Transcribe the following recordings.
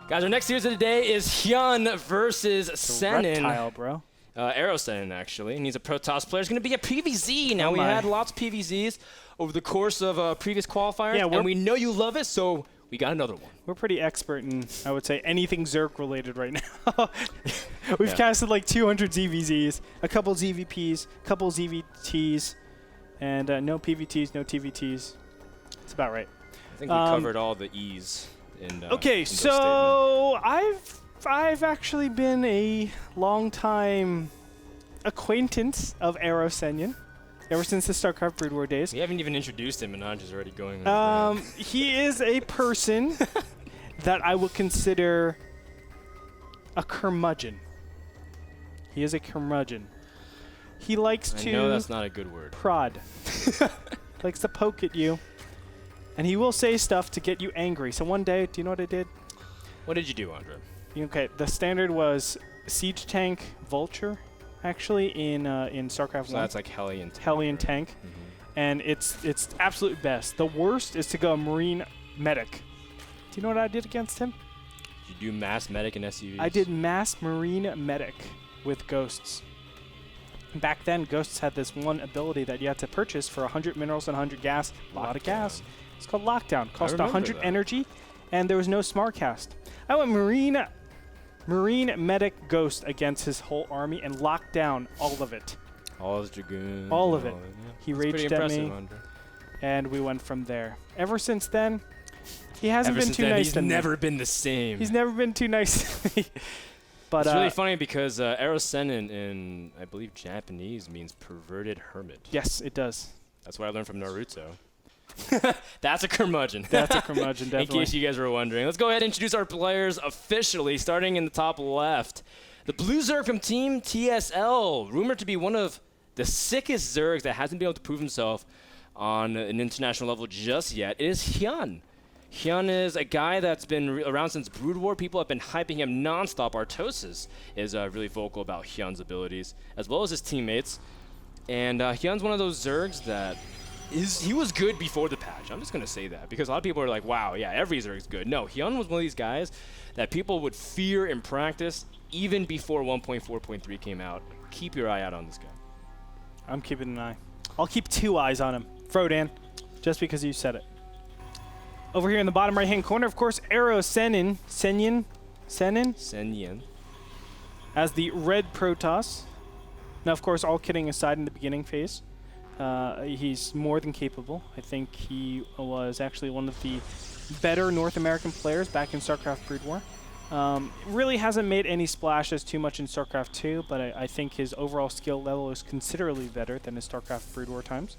Guys, our next series of the day is Hyun versus Sennin. Reptile, bro. Arrow Sennin, actually. And he's a Protoss player. It's going to be a PvZ. Now, we had lots of PvZs over the course of previous qualifiers, and we know you love it, so we got another one. We're pretty expert in, I would say, anything Zerg related right now. We've casted like 200 ZVZs, a couple ZVPs, a couple ZVTs, and no PVTs, no TVTs. That's about right. I think we covered all the E's. Okay, so I've actually been a long-time acquaintance of Arrow Sennin ever since the StarCraft Brood War days. We haven't even introduced him, and Anja's already going. He is a person that I would consider a curmudgeon. He is a curmudgeon. He likes to. I know that's not a good word. Prod. Likes to poke at you. And he will say stuff to get you angry. So one day, do you know what I did? What did you do, Andre? Okay, the standard was Siege Tank Vulture, actually, in StarCraft 1. So that's like Hellion Tank. Hellion Tank. Mm-hmm. And it's absolute best. The worst is to go Marine Medic. Do you know what I did against him? Did you do Mass Medic and SUVs? I did Mass Marine Medic with Ghosts. Back then, Ghosts had this one ability that you had to purchase for 100 minerals and 100 gas. A lot of gas. It's called Lockdown. Cost 100 energy, and there was no smart cast. I went Marine Medic Ghost against his whole army and locked down all of it. All his Dragoons. All of it. Yeah. He raged at me, and we went from there. Ever since then, he hasn't been too nice to me. He's never been the same. He's never been too nice to me. But it's really funny because Arrow Sennin in, I believe, Japanese means perverted hermit. Yes, it does. That's what I learned from Naruto. That's a curmudgeon. That's a curmudgeon, definitely. In case you guys were wondering. Let's go ahead and introduce our players officially, starting in the top left. The Blue Zerg from Team TSL, rumored to be one of the sickest Zergs that hasn't been able to prove himself on an international level just yet. It is Hyun. Hyun is a guy that's been around since Brood War. People have been hyping him nonstop. Artosis is really vocal about Hyun's abilities, as well as his teammates. And Hyun's one of those Zergs that he was good before the patch. I'm just going to say that because a lot of people are like, wow, yeah, every Zerg's good. No, Hyun was one of these guys that people would fear in practice even before 1.4.3 came out. Keep your eye out on this guy. I'm keeping an eye. I'll keep 2 eyes on him. Frodan, just because you said it. Over here in the bottom right-hand corner, of course, Arrow Sennin. Sennin. As the red Protoss. Now, of course, all kidding aside in the beginning phase, he's more than capable. I think he was actually one of the better North American players back in StarCraft Brood War. Really hasn't made any splashes too much in StarCraft II, but I think his overall skill level is considerably better than his StarCraft Brood War times.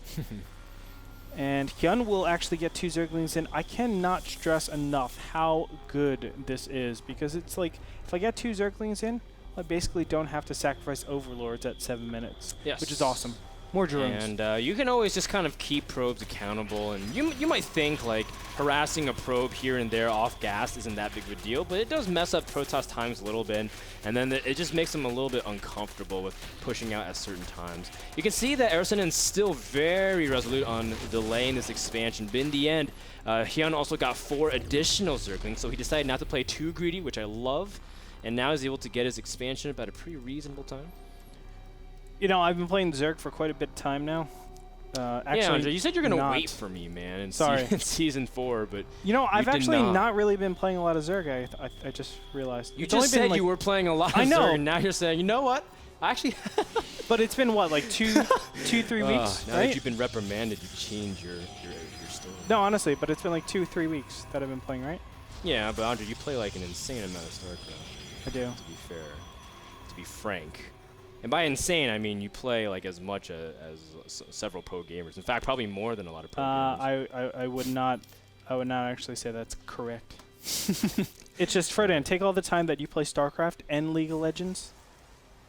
And Hyun will actually get 2 Zerglings in. I cannot stress enough how good this is, because it's like, if I get 2 Zerglings in, I basically don't have to sacrifice Overlords at 7 minutes, which is awesome. More drones. And you can always just kind of keep probes accountable. And you might think like harassing a probe here and there off gas isn't that big of a deal, but it does mess up Protoss times a little bit. And then it just makes them a little bit uncomfortable with pushing out at certain times. You can see that Arrow Sennin is still very resolute on delaying this expansion. But in the end, Hyun also got 4 additional Zerglings, so he decided not to play too greedy, which I love. And now he's able to get his expansion up at a pretty reasonable time. You know, I've been playing Zerg for quite a bit of time now. Actually, yeah, Andre, you said you're going to wait for me, man, in Season 4, but you know, I've actually not really been playing a lot of Zerg, I just realized. You just said you were playing a lot of Zerg, and now you're saying, you know what? Actually, but it's been, what, like 3 weeks, now right? that you've been reprimanded, you've changed your story. No, honestly, but it's been like 2-3 weeks that I've been playing, right? Yeah, but Andre, you play like an insane amount of StarCraft. I do. To be fair. To be frank. And by insane, I mean you play like as much as several pro gamers. In fact, probably more than a lot of pro gamers. I would not actually say that's correct. It's just, Frodan, take all the time that you play StarCraft and League of Legends,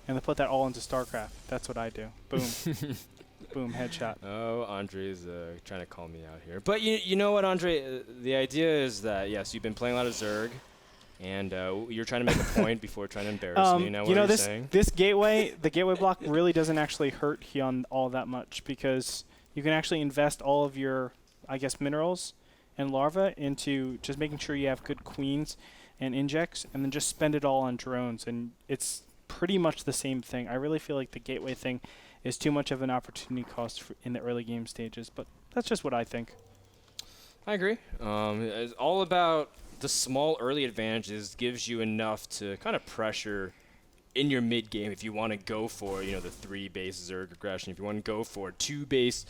and then put that all into StarCraft. That's what I do. Boom. Boom, headshot. Oh, Andre's trying to call me out here. But you know what, Andre? The idea is that, yes, you've been playing a lot of Zerg. And you're trying to make a point before trying to embarrass me. Now, what are you saying? This gateway, the gateway block really doesn't actually hurt Hyun all that much, because you can actually invest all of your, I guess, minerals and Larva into just making sure you have good queens and injects, and then just spend it all on drones. And it's pretty much the same thing. I really feel like the gateway thing is too much of an opportunity cost in the early game stages, but that's just what I think. I agree. It's all about the small early advantages gives you enough to kind of pressure in your mid game if you want to go for, you know, the 3 base Zerg aggression, if you want to go for 2 base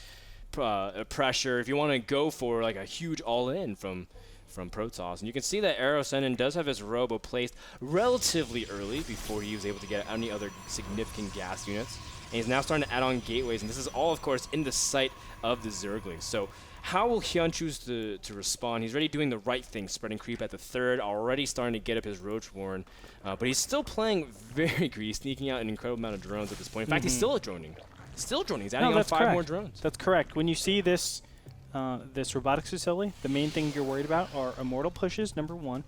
pressure, if you want to go for like a huge all-in from Protoss. And you can see that Sennin does have his robo placed relatively early before he was able to get any other significant gas units. And he's now starting to add on gateways, and this is all, of course, in the sight of the Zerglings. So how will Hyun choose to respond? He's already doing the right thing, spreading creep at the 3rd, already starting to get up his Roach Warren. But he's still playing very greedy, sneaking out an incredible amount of drones at this point. In fact, he's still droning. Still droning. He's adding on 5 more drones. That's correct. When you see this this robotics facility, the main thing you're worried about are Immortal pushes, number 1.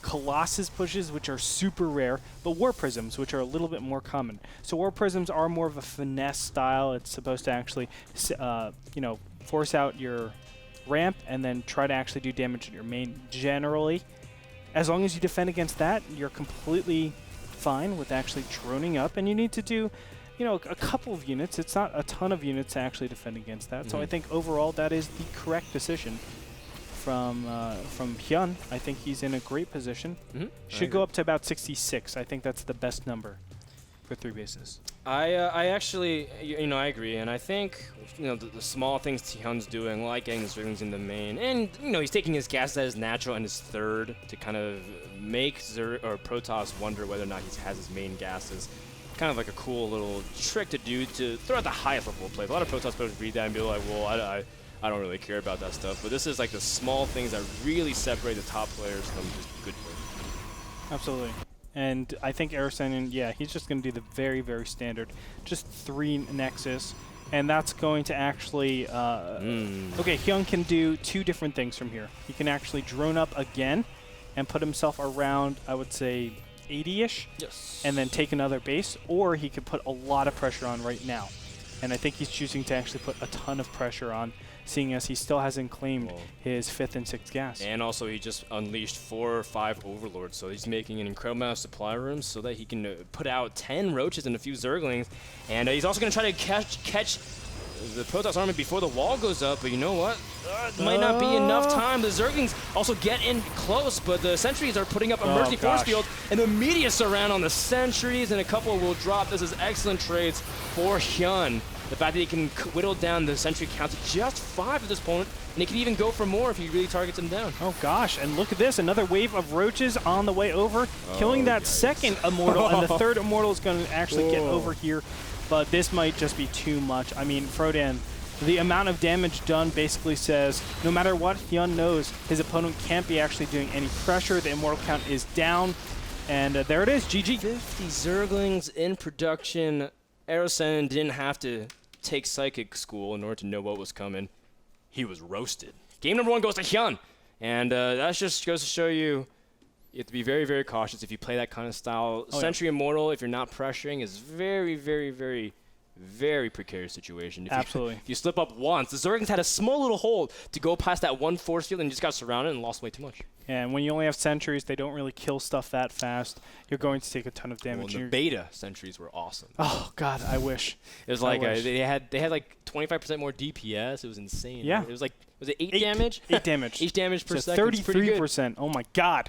Colossus pushes, which are super rare, but War Prisms, which are a little bit more common. So War Prisms are more of a finesse style. It's supposed to actually, you know, force out your ramp and then try to actually do damage at your main. Generally, as long as you defend against that, you're completely fine with actually droning up, and you need to do, you know, a couple of units. It's not a ton of units to actually defend against that. So I think overall that is the correct decision from Hyun. I think he's in a great position. Should go up to about 66. I think that's the best number for 3 bases. I actually, you know, I agree, and I think, you know, the small things Hyun's doing, like getting the Zerglings in the main, and, you know, he's taking his gases as natural and his 3rd to kind of make Protoss wonder whether or not he has his main gases. Kind of like a cool little trick to do to throw out the highest level of play. A lot of Protoss players read that and be like, well, I don't really care about that stuff. But this is like the small things that really separate the top players from just good players. Absolutely. And I think Sennin, yeah, he's just going to do the very, very standard, just 3 Nexus. And that's going to actually, okay, Hyun can do 2 different things from here. He can actually drone up again and put himself around, I would say, 80-ish, and then take another base, or he could put a lot of pressure on right now. And I think he's choosing to actually put a ton of pressure on, seeing as he still hasn't claimed his 5th and 6th gas. And also he just unleashed 4 or 5 Overlords, so he's making an incredible amount of supply rooms so that he can put out 10 Roaches and a few Zerglings. And he's also going to try to catch the Protoss army before the wall goes up, but you know what? It might not be enough time. The Zerglings also get in close, but the sentries are putting up emergency force field, and immediate surround on the sentries, and a couple will drop. This is excellent trades for Hyun. The fact that he can whittle down the sentry count to just 5 at this point, and he can even go for more if he really targets them down. Oh gosh, and look at this, another wave of Roaches on the way over, killing that 2nd Immortal, and the 3rd Immortal is going to actually get over here. But this might just be too much. I mean, Frodan, the amount of damage done basically says no matter what, Hyun knows his opponent can't be actually doing any pressure. The Immortal count is down, and there it is, GG. 50 Zerglings in production. Sennin didn't have to take Psychic School in order to know what was coming. He was roasted. Game number 1 goes to Hyun, and that just goes to show you have to be very, very cautious if you play that kind of style. Sentry Immortal, if you're not pressuring, is very, very, very, very precarious situation. Absolutely. If you slip up once, the Zerglings had a small little hole to go past that 1 force field and just got surrounded and lost way too much. And when you only have sentries, they don't really kill stuff that fast. You're going to take a ton of damage. Well, the beta sentries were awesome. Oh God, I wish. It was like they had like 25% more DPS. It was insane. Yeah. It was like, was it 8 damage? 8 damage. 8 damage per second. 33%. Oh my God.